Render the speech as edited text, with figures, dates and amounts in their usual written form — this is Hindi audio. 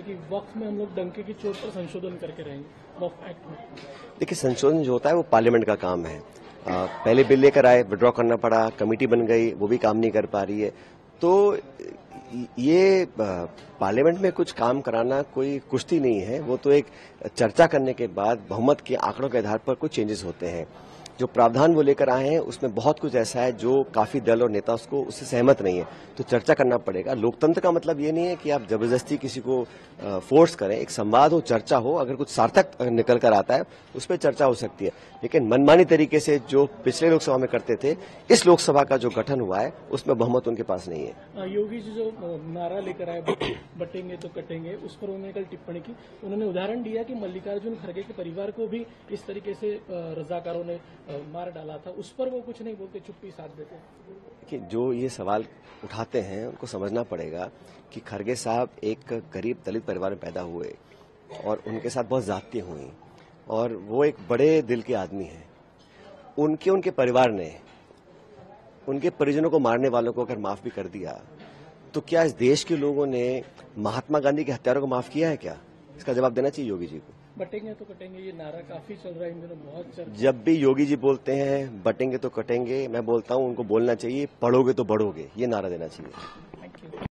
कि वक्फ में हम लोग डंके की चोट पर संशोधन करके रहेंगे वक्फ एक्ट में। देखिए, संशोधन जो होता है वो पार्लियामेंट का काम है। पहले बिल लेकर आए, विड्रॉ करना पड़ा, कमेटी बन गई, वो भी काम नहीं कर पा रही है। तो ये पार्लियामेंट में कुछ काम कराना कोई कुश्ती नहीं है, वो तो एक चर्चा करने के बाद बहुमत के आंकड़ों के आधार पर कुछ चेंजेस होते हैं। जो प्रावधान वो लेकर आए हैं उसमें बहुत कुछ ऐसा है जो काफी दल और नेता उससे सहमत नहीं है, तो चर्चा करना पड़ेगा। लोकतंत्र का मतलब ये नहीं है कि आप जबरदस्ती किसी को फोर्स करें। एक संवाद हो, चर्चा हो, अगर कुछ सार्थक निकल कर आता है उस पर चर्चा हो सकती है। लेकिन मनमानी तरीके से जो पिछले लोकसभा में करते थे, इस लोकसभा का जो गठन हुआ है उसमें बहुमत उनके पास नहीं है। योगी जी जो नारा लेकर आए बटेंगे तो कटेंगे, उस पर उन्होंने कल टिप्पणी की। उन्होंने उदाहरण दिया कि मल्लिकार्जुन खड़गे के परिवार को भी इस तरीके से रजाकारों ने मार डाला था, उस पर वो कुछ नहीं बोलते, चुप्पी साध देते। देखिए, जो ये सवाल उठाते हैं उनको समझना पड़ेगा कि खड़गे साहब एक गरीब दलित परिवार में पैदा हुए और उनके साथ बहुत ज्यादतियां हुई और वो एक बड़े दिल के आदमी हैं। उनके परिवार ने उनके परिजनों को मारने वालों को अगर माफ भी कर दिया तो क्या इस देश के लोगों ने महात्मा गांधी के हत्यारों को माफ किया है क्या? इसका जवाब देना चाहिए योगी जी को। बटेंगे तो कटेंगे, ये नारा काफी चल रहा है इन दिनों, बहुत चर्चा। जब भी योगी जी बोलते हैं बटेंगे तो कटेंगे, मैं बोलता हूं उनको बोलना चाहिए पढ़ोगे तो बढ़ोगे, ये नारा देना चाहिए।